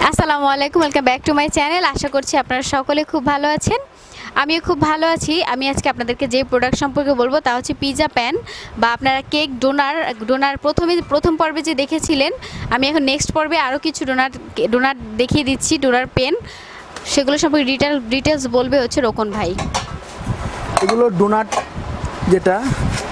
আসসালামু আলাইকুম, welcome back to my channel. আশা করছি আপনারা সকলে খুব ভালো আছেন। আমিও খুব ভালো আছি। আমি আজকে আপনাদেরকে যে প্রোডাক্ট সম্পর্কে বলবো তা হচ্ছে পিৎজা প্যান বা আপনারা কেক ডোনার প্রথম পর্বে যে দেখেছিলেন, আমি এখন নেক্সট পর্বে আরও কিছু ডোনার দেখিয়ে দিচ্ছি, ডোনার পেন। সেগুলো সম্পর্কে ডিটেলস বলবে হচ্ছে রোকন ভাই। এগুলো ডোনাট, যেটা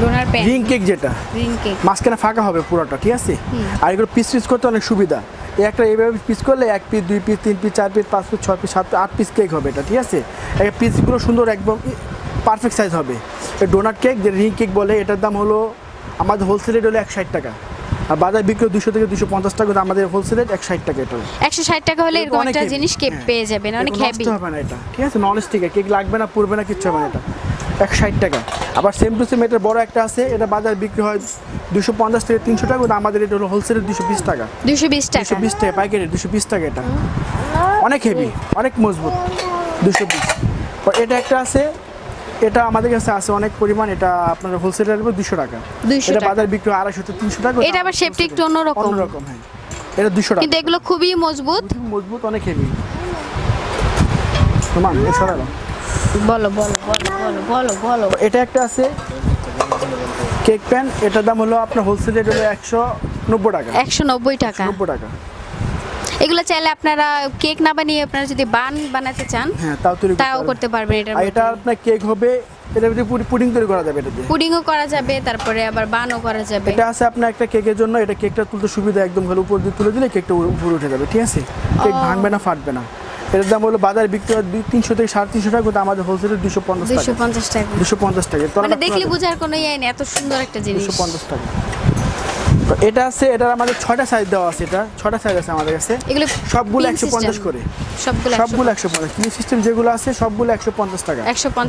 ডোনার পেন, রিং কেক, যেটা রিং কেক মাঝখানে ফাঁকা হবে পুরোটা, ঠিক আছে। আর এগুলো পিস করতে অনেক সুবিধা। একটা এইভাবে পিস করলে 1 piece 2 piece 3 piece 4 piece 5 piece 6 piece 7 piece 8 piece cake হবে এটা, ঠিক আছে। এই পিসগুলো সুন্দর একদম পারফেক্ট সাইজ হবে। এই ডোনাট কেক, যে রিং কেক বলে, এটার দাম হলো আমাদের হোলসেল রেট হলো 160 টাকা, আর বাজার বিক্রি 200 থেকে 250 টাকা। আমাদের হোলসেল রেট 160 টাকা। এটা 160 টাকা হলে এরকম একটা জিনিস কেক পেয়ে যাবেন, অনেক হেভি হবে না এটা, ঠিক আছে। নন স্টিকের কেক লাগবে না, পুড়বে না, কিচ্ছু হবে না। এটা 160 টাকা। আবার সেম টু সেম এটার বড় একটা আছে, এটা বাজার বিক্রি হয় 250 থেকে 300 টাকা, আমাদের এটা হলো হোলসেল 220 টাকা। 220 টাকা পাইকারি 220 টাকা। এটা অনেক হেভি, অনেক মজবুত। 220। এটা একটা আছে, এটা আমাদের কাছে আছে অনেক পরিমাণ। এটা আপনার হোলসেল রেট 200 টাকা। এটা বাজার বিক্রি 250 থেকে 300 টাকা। এটা আবার শেপটা একটু অন্যরকম। হ্যাঁ, এটা 200 টাকা। কিন্তু এগুলো খুবই মজবুত, অনেক হেভি। তোমার সরালো বলো। এটা একটা আছে কেক প্যান, এটার দাম হলো আপনার হোলসেল রেট হলো 190 টাকা। 190 টাকা। এগুলো চাইলে আপনারা কেক না বানিয়ে আপনারা যদি বান বানাতে চান, হ্যাঁ, তাও করতে পারবেন। এটা আপনার কেক হবে, এটা পুডিং তৈরি করা যাবে। এটাতে পুডিংও করা যাবে, তারপরে আবার বানও করা যাবে। এটা আছে আপনার একটা কেকের জন্য। এটা কেকটা তুলতে সুবিধা, একদম ভালো উপর দিয়ে তুলে দিলে কেকটা উপরে উঠে যাবে, ঠিক আছে। কেক ভাঙবে না, ফাটবে না। এটার দাম হলো বাজার বিক্রি হয় 300 থেকে 350 টাকা, কিন্তু আমাদের হোলসেলে 250 টাকা। 250 টাকা। মানে দেখলে বোঝার কোনো ইয়ে নেই, এত সুন্দর একটা জিনিস। 250 টাকা। এটা আছে, এটার আমাদের 6টা সাইজ দেওয়া আছে। এটা 6টা সাইজ আছে আমাদের কাছে। এগুলো সবগুলো 150 করে। সবগুলো 150। ক্লিপ সিস্টেম যেগুলো আছে সবগুলো 150 টাকা।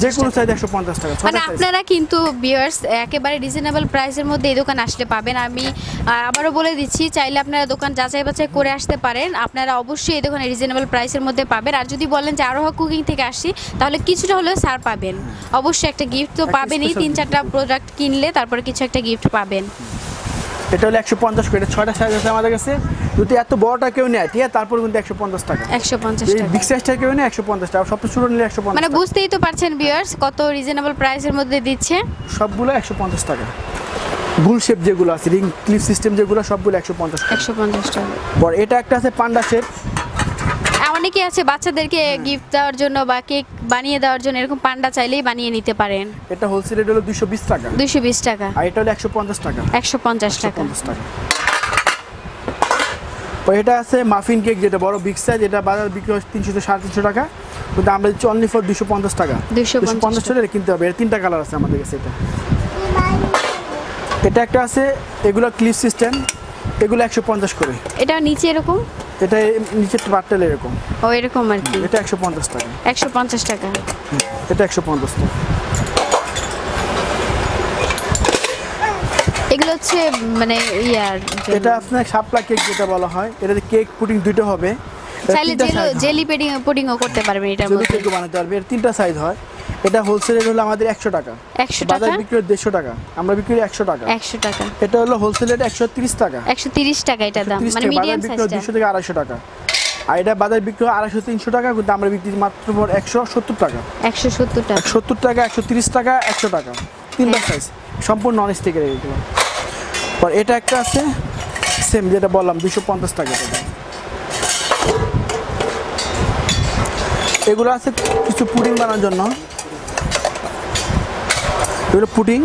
যে কোনো সাইজ 150 টাকা। মানে আপনারা কিন্তু ভিউয়ার্স একেবারে রিজনেবল প্রাইসের মধ্যে এই দোকান আসলে পাবেন। আমি আবারও বলে দিচ্ছি, চাইলে আপনারা দোকান যাচাই বাছাই করে আসতে পারেন। আপনারা অবশ্যই এই দোকানে রিজনেবল প্রাইসের মধ্যে পাবেন। আর যদি বলেন যে আরোহা কুকিং থেকে আসছি, তাহলে কিছুটা হলেও ছাড় পাবেন। অবশ্যই একটা গিফট তো পাবেনই, 3-4টা প্রোডাক্ট কিনলে তারপরে কিছু একটা গিফট পাবেন। এটা হলো 150 করে। 6টা সাইজ আছে আমাদের কাছে। যদি এত বড়টা কেউ নেয়, ঠিক আছে, তারপর কিন্তু 150 টাকা। 150 টাকা। বিগ সাইজটা কেউ নেয় 150 টাকা। সবচেয়ে ছোট নিলে 150 মানে বুঝতেই তো পারছেন ভিউয়ার্স কত রিজনেবল প্রাইসের মধ্যে দিচ্ছে। সবগুলো 150 টাকা। গুল শেপ যেগুলো আছে, রিং ক্লিপ সিস্টেম যেগুলো, সবগুলো 150 টাকা। 150 টাকা। বড় এটা একটা আছে পান্ডা শেপ। অনেকে আছে বাচ্চাদেরকে গিফট দেওয়ার জন্য বা কেক বানিয়ে দেওয়ার জন্য এরকম পান্ডা চাইলেই বানিয়ে নিতে পারেন। এটা হোলসেল রেট হলো 220 টাকা। 220 টাকা। আর এটা হলো 150 টাকা। 150 টাকা। এটা আছে মাফিন কেক, যেটা বড় বিগ সাইজ। এটা বাজার বিক্রি হয় 300 থেকে 350 টাকা, কিন্তু আমরা দিচ্ছি অনলি ফর 250 টাকা। 250 টাকা কিনতে হবে। এর 3টা কালার আছে আমাদের কাছে। এটা একটা আছে, এগুলো ক্লিপ সিস্টেম, এগুলো 150 করে। এটা নিচে এরকম, এটা নিচের পার্টটা এরকম। ও এরকম আর কি। এটা 150 টাকা। 150 টাকা। এটা 150 টাকা। এগুলো হচ্ছে মানে এটা আপনার শাপলা কেক যেটা বলা হয়। এটাতে কেক পুডিং দুটো হবে। চাইলে জেলি পুডিংও করতে পারবেন। এটার মধ্যে কেকও বানাতে পারবে। এর 3টা সাইজ হয়। এটা হোলসেল রেট হলো আমাদের 100 টাকা। 100 টাকা। বাজার বিক্রি 150 টাকা, আমরা বিক্রি 100 টাকা। 100 টাকা। এটা হলো হোলসেল রেট 130 টাকা। 130 টাকা এটা দাম, মানে মিডিয়াম সাইজটা। 200 থেকে 250 টাকা। আর এটা বাজার বিক্রি 250-300 টাকা, কিন্তু আমরা বিক্রি মাত্র 170 টাকা। 170 টাকা। 170 টাকা, 130 টাকা, 100 টাকা। 3টা সাইজ, সম্পূর্ণ নন স্টিকের এগুলো। আর এটা একটা আছে সেম, যেটা বললাম 250 টাকা। এগুলো আছে কিছু পুডিং বানানোর জন্য। এগুলো পুডিং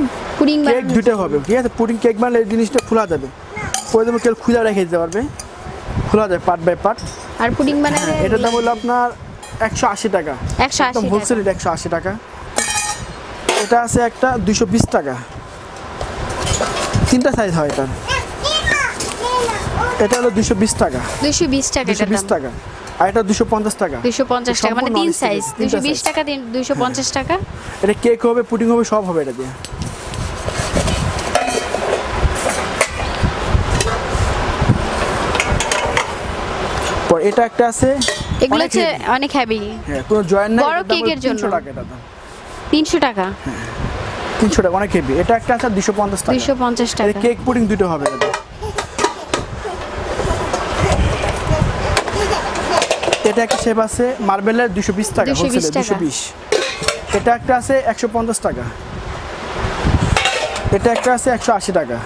কেক দুটো হবে, ঠিক আছে। পুডিং কেক বানালে এই জিনিসটা খোলা যাবে, পরে দেবো কেউ খুলে রেখে দিতে পারবে, খোলা যায় পার্ট বাই পার্ট। আর পুডিং বানালে এটার দাম হলো আপনার 180 টাকা। 180 হোলসেল রেট 180 টাকা। এটা আছে একটা 220 টাকা। 3টা সাইজ হয় এটার। এটা হলো 220 টাকা। 220 টাকা। 220 টাকা। আর এটা 250 টাকা। 250 টাকা, মানে 3 সাইজ। 220 টাকা 250 টাকা। এটা কেক হবে, পুডিং হবে, সব হবে এটা দিয়ে। এটা একটা আছে, এগুলো হচ্ছে অনেক হেভি। হ্যাঁ, কোনো জয়েন্ট নাই। বড় কেকের জন্য 300 টাকা। এটা দাম 300 টাকা। 300 টাকা, অনেক হেভি। এটা একটা আছে 250 টাকা। 250 টাকা। এটা কেক পুডিং দুটো হবে এটা। এটা একটা শেপ আছে মার্বেলের 220 টাকা, 220 টাকা। 220। এটা একটা আছে 150 টাকা। এটা একটা আছে 180 টাকা।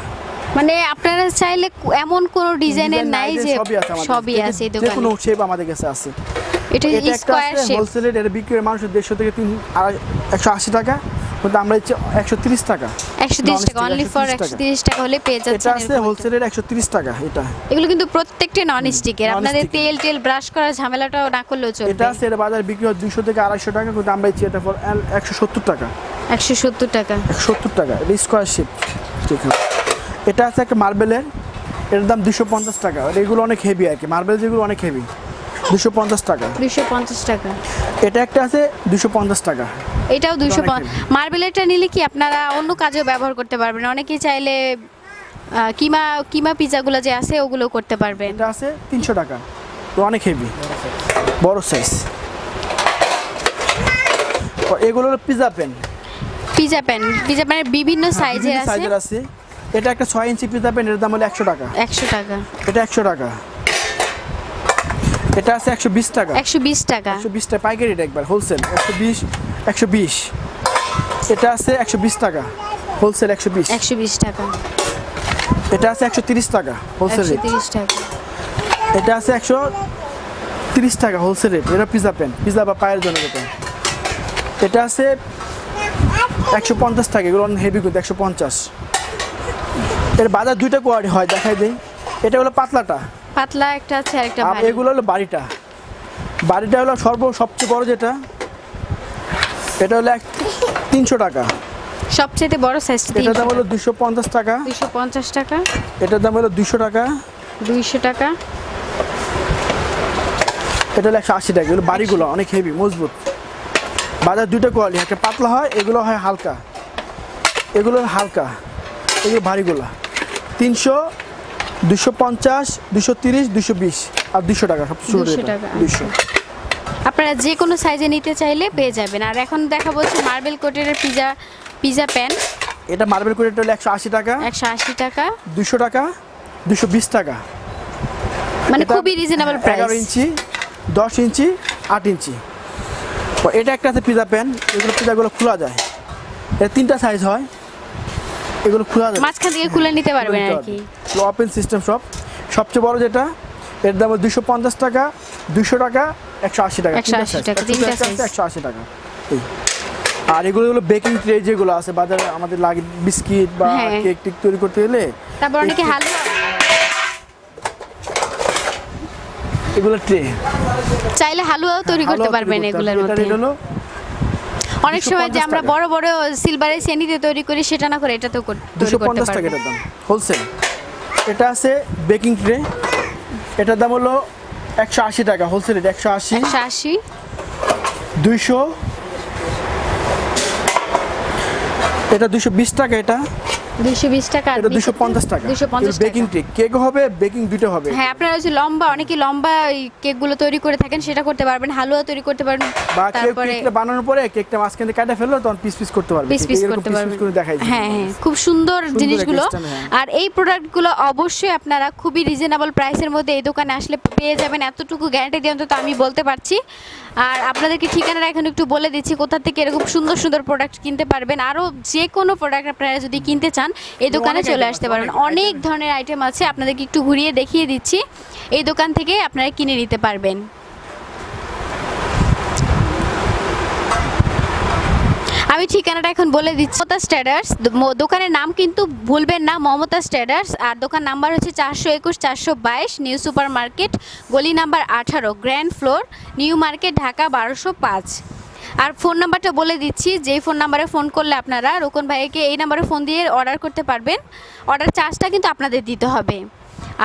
মানে আপনারা চাইলে এমন কোন ডিজাইনের নাই যে সবই আছে এই দোকানে, যে কোনো শেপ আমাদের কাছে আছে। এটা স্কয়ার শেপ, হোলসেলের এটা বিক্রি করে মানুষ 150 থেকে 180 টাকা, কিন্তু আমরা হচ্ছে 130 টাকা, 130 টাকা অনলি ফর 130 টাকা হলে পেয়ে যাচ্ছেন। এটা আছে হোলসেলের 130 টাকা। এটা এগুলো কিন্তু প্রত্যেকটা নন স্টিকের, আপনাদের তেল ব্রাশ করার ঝামেলাটাও না করলেও চলবে। এটা আছে এটা বাজারে বিক্রি হয় 200 থেকে 250 টাকা, কিন্তু আমরা হচ্ছে এটা ফর 170 টাকা। 170 টাকা, 170 টাকা। এটা স্কয়ার শেপ। ঠিক আছে। এটা আছে একটা মার্বেলের, এর দাম 250 টাকা। এগুলো অনেক হেভি আর কি, মার্বেল যেগুলো অনেক হেভি, 250 টাকা। 250 টাকা। এটা একটা আছে 250 টাকা। এটাও 250। মার্বেলটা নিলে কি আপনারা অন্য কাজেও ব্যবহার করতে পারবেন, অনেকেই চাইলে কিমা পিজাগুলো যে আছে ওগুলো করতে পারবেন। এটা আছে 300 টাকা, তো অনেক হেভি, বড় সাইজ। এগুলো হলো পিজা প্যান। পিজা প্যানের বিভিন্ন সাইজের আছে। এটা একটা 6 ইঞ্চি পিজা প্যান, এর দাম হলো 100 টাকা। 100 টাকা। এটা 100 টাকা। এটা আছে 120 টাকা। 120 টাকা। 120 টাকা পাইকারি রেট, একবার হোলসেল 120। এটা আছে 120 টাকা, হোলসেল 120। 120 টাকা। এটা আছে 130 টাকা, হোলসেল রেট। 130 টাকা। এটা আছে 130 টাকা, হোলসেল রেট। এটা পিজা প্যান, পিজা বা পায়ের জন্য এটা। এটা আছে 150 টাকা, এগুলো হেভি কিন্তু 150। এর বাজার দুইটা কোয়ালিটি হয়, দেখাই দেই। এটা হলো পাতলা একটা আছে, আর একটা ভারী। এগুলো হলো বাড়িটা হলো সবচেয়ে বড় যেটা, এটা হলো 300 টাকা। সবচেয়ে বড় সাইজটা এটার দাম হলো 250 টাকা। 250 টাকা। এটার দাম হলো 200 টাকা। 200 টাকা। এটা হলো 180 টাকা। এগুলো বাড়িগুলো অনেক হেভি, মজবুত। বাজার দুইটা কোয়ালিটি, একটা পাতলা হয়, এগুলো হয় হালকা। এগুলো হালকা, এগুলো ভারীগুলো 300, 250, 230, 220 আর 200 টাকা। সবচেয়ে 200। আপনারা যে কোনো সাইজে নিতে চাইলে পেয়ে যাবেন। আর এখন দেখাবো হচ্ছে মার্বেল কোটের পিজা প্যান। এটা মার্বেল কোটের হলো 180 টাকা। 180 টাকা। 200 টাকা, 220 টাকা। মানে খুবই রিজনেবল প্রাইস। 11 ইঞ্চি, 10 ইঞ্চি, 8 ইঞ্চি। এটা একটা আছে পিজা প্যান, এগুলো পিজাগুলো খোলা যায়। এর 3টা সাইজ হয়, এগুলো খোলা যায়, মাঝখান থেকে খুলে নিতে পারবেন আর কি। ওপেন সিস্টেম সব। সবচেয়ে বড় যেটা, এর দাম 250 টাকা, 200 টাকা, 180 টাকা। 180 টাকা, 3টা সাইজ 180 টাকা। আর এগুলো হলো বেকিং ট্রে যেগুলো আছে বাজারে আমাদের লাগে, বিস্কিট বা কেক টিক তৈরি করতে গেলে। তারপর অনেকে হালুয়া, এগুলো ট্রে চাইলে হালুয়াও তৈরি করতে পারবেন এগুলোর মধ্যে। অনেক সময় যে আমরা বড় বড় সিলভারের সেনিতে তৈরি করি, সেটা না করে এটা তো তৈরি করতে 250 টাকা এটার দাম, হোলসেল। এটা আছে বেকিং ট্রে, এটার দাম হলো 180 টাকা, হোলসেল রেট 180। 200, এটা 220 টাকা। এটা 220 টাকা। এটা 250 টাকা। 250 টাকা। বেকিং ট্রে, কেক হবে, বেকিং দুটো হবে। হ্যাঁ, আপনারা যে অনেকে লম্বা কেকগুলো তৈরি করে থাকেন, সেটা করতে পারবেন। হালুয়া তৈরি করতে পারবেন। তারপরে কেকটা বানানোর পরে কেকটা মাঝখানে কেটে ফেললো, তখন পিস করতে পারবেন। পিস করতে পারবেন। হ্যাঁ, খুব সুন্দর জিনিসগুলো। আর এই প্রোডাক্টগুলো অবশ্যই আপনারা খুবই রিজনেবল প্রাইসের মধ্যে এই দোকানে আসলে পেয়ে যাবেন, এতটুকু গ্যারান্টি দিয়ে অন্তত আমি বলতে পারছি। আর আপনাদেরকে ঠিকানাটা এখন একটু বলে দিচ্ছি, কোথা থেকে এরকম সুন্দর সুন্দর প্রোডাক্ট কিনতে পারবেন। আরও যে কোনো প্রোডাক্ট আপনারা যদি কিনতে চান, এই দোকানে চলে আসতে পারেন। অনেক ধরনের আইটেম আছে, আপনাদেরকে একটু ঘুরিয়ে দেখিয়ে দিচ্ছি। এই দোকান থেকে আপনারা কিনে নিতে পারবেন। আমি ঠিকানাটা এখন বলে দিচ্ছি। মমতাজ ট্রেডার্স, দোকানের নাম কিন্তু ভুলবেন না, মমতাজ ট্রেডার্স। আর দোকান নাম্বার হচ্ছে 421 422 নিউ সুপার মার্কেট, গলি number 18, grand floor, new market, Dhaka 1205। আর ফোন নাম্বারটা বলে দিচ্ছি, যেই ফোন নাম্বারে ফোন করলে আপনারা রোকন ভাইকে এই নাম্বারে ফোন দিয়ে অর্ডার করতে পারবেন। অর্ডার চার্জটা কিন্তু আপনাদের দিতে হবে।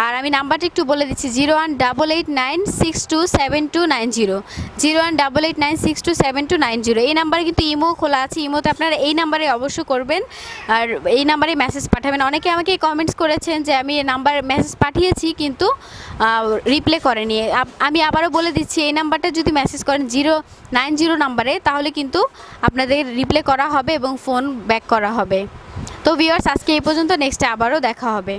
আর আমি নাম্বারটা একটু বলে দিচ্ছি, 0188962729, 0188962729। এই নাম্বারে কিন্তু ইমো খোলা আছে, ইমোতে আপনারা এই নাম্বারে অবশ্য করবেন, আর এই নাম্বারে মেসেজ পাঠাবেন। অনেকে আমাকে কমেন্টস করেছেন যে আমি নাম্বার মেসেজ পাঠিয়েছি কিন্তু রিপ্লে করেনি। আমি আবারও বলে দিচ্ছি, এই নাম্বারটা যদি মেসেজ করেন 090 নাম্বারে, তাহলে কিন্তু আপনাদের রিপ্লে করা হবে এবং ফোন ব্যাক করা হবে। তো ভিউয়ার্স, আজকে এই পর্যন্ত, নেক্সটে আবারও দেখা হবে।